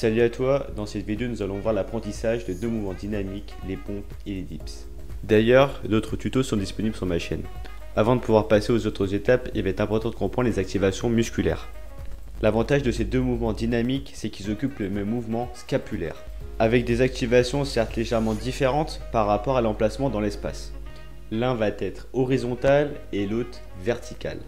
Salut à toi, dans cette vidéo nous allons voir l'apprentissage de deux mouvements dynamiques, les pompes et les dips. D'ailleurs, d'autres tutos sont disponibles sur ma chaîne. Avant de pouvoir passer aux autres étapes, il va être important de comprendre les activations musculaires. L'avantage de ces deux mouvements dynamiques, c'est qu'ils occupent le même mouvement scapulaire, avec des activations certes légèrement différentes par rapport à l'emplacement dans l'espace. L'un va être horizontal et l'autre vertical.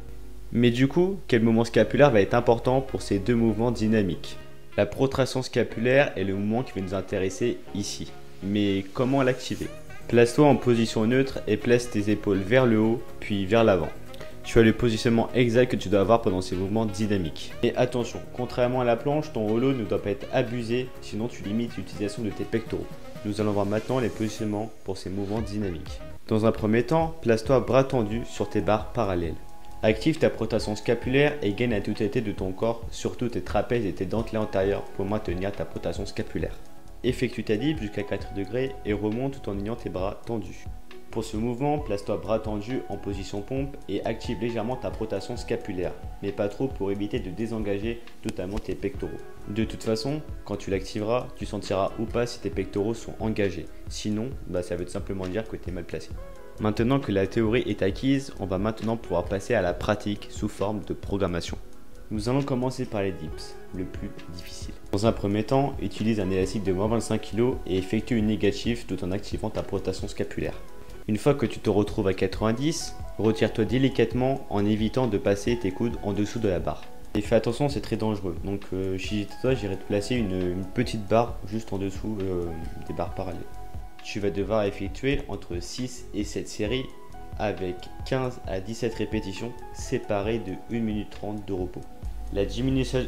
Mais du coup, quel mouvement scapulaire va être important pour ces deux mouvements dynamiques? La protraction scapulaire est le mouvement qui va nous intéresser ici. Mais comment l'activer? Place-toi en position neutre et place tes épaules vers le haut, puis vers l'avant. Tu as le positionnement exact que tu dois avoir pendant ces mouvements dynamiques. Et attention, contrairement à la planche, ton rouleau ne doit pas être abusé, sinon tu limites l'utilisation de tes pectoraux. Nous allons voir maintenant les positionnements pour ces mouvements dynamiques. Dans un premier temps, place-toi bras tendus sur tes barres parallèles. Active ta protraction scapulaire et gaine la totalité de ton corps, surtout tes trapèzes et tes dentelés antérieurs pour maintenir ta protraction scapulaire. Effectue ta dip jusqu'à 4 degrés et remonte tout en ayant tes bras tendus. Pour ce mouvement, place-toi bras tendus en position pompe et active légèrement ta protraction scapulaire, mais pas trop pour éviter de désengager totalement tes pectoraux. De toute façon, quand tu l'activeras, tu sentiras ou pas si tes pectoraux sont engagés. Sinon, ça veut tout simplement dire que tu es mal placé. Maintenant que la théorie est acquise, on va maintenant pouvoir passer à la pratique sous forme de programmation. Nous allons commencer par les dips, le plus difficile. Dans un premier temps, utilise un élastique de moins 25 kg et effectue une négative tout en activant ta protraction scapulaire. Une fois que tu te retrouves à 90, retire-toi délicatement en évitant de passer tes coudes en dessous de la barre. Et fais attention, c'est très dangereux. Donc si j'étais toi, j'irais te placer une petite barre juste en dessous des barres parallèles. Tu vas devoir effectuer entre 6 et 7 séries avec 15 à 17 répétitions séparées de 1 minute 30 de repos. La diminution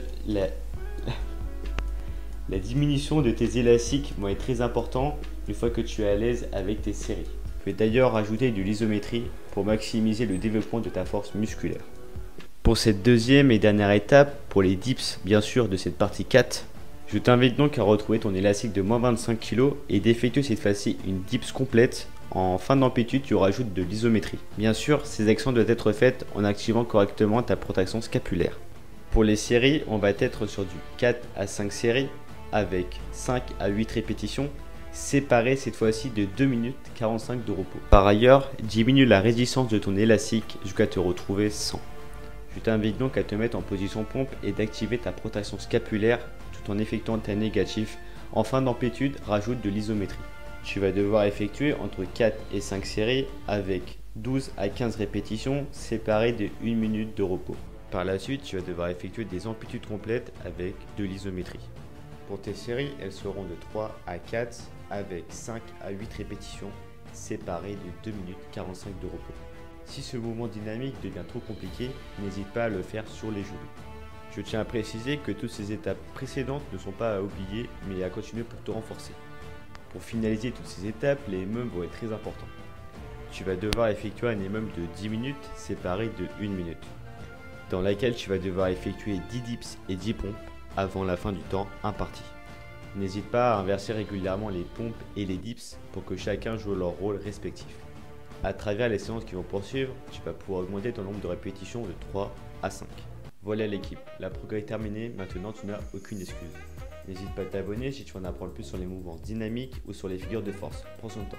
de tes élastiques va être très importante une fois que tu es à l'aise avec tes séries. Tu peux d'ailleurs ajouter de l'isométrie pour maximiser le développement de ta force musculaire. Pour cette deuxième et dernière étape, pour les dips bien sûr de cette partie 4, je t'invite donc à retrouver ton élastique de moins 25 kg et d'effectuer cette fois-ci une dips complète. En fin d'amplitude, tu rajoutes de l'isométrie. Bien sûr, ces actions doivent être faites en activant correctement ta protraction scapulaire. Pour les séries, on va être sur du 4 à 5 séries avec 5 à 8 répétitions, séparées cette fois-ci de 2 minutes 45 de repos. Par ailleurs, diminue la résistance de ton élastique jusqu'à te retrouver 100. Je t'invite donc à te mettre en position pompe et d'activer ta protraction scapulaire tout en effectuant ta négative. En fin d'amplitude, rajoute de l'isométrie. Tu vas devoir effectuer entre 4 et 5 séries avec 12 à 15 répétitions séparées de 1 minute de repos. Par la suite, tu vas devoir effectuer des amplitudes complètes avec de l'isométrie. Pour tes séries, elles seront de 3 à 4 avec 5 à 8 répétitions séparées de 2 minutes 45 de repos. Si ce mouvement dynamique devient trop compliqué, n'hésite pas à le faire sur les genoux. Je tiens à préciser que toutes ces étapes précédentes ne sont pas à oublier, mais à continuer pour te renforcer. Pour finaliser toutes ces étapes, les EMUM vont être très importants. Tu vas devoir effectuer un EMUM de 10 minutes séparé de 1 minute, dans laquelle tu vas devoir effectuer 10 dips et 10 pompes avant la fin du temps imparti. N'hésite pas à inverser régulièrement les pompes et les dips pour que chacun joue leur rôle respectif. À travers les séances qui vont poursuivre, tu vas pouvoir augmenter ton nombre de répétitions de 3 à 5. Voilà l'équipe, la progrès est terminée, maintenant tu n'as aucune excuse. N'hésite pas à t'abonner si tu veux en apprendre plus sur les mouvements dynamiques ou sur les figures de force. Prends soin de toi.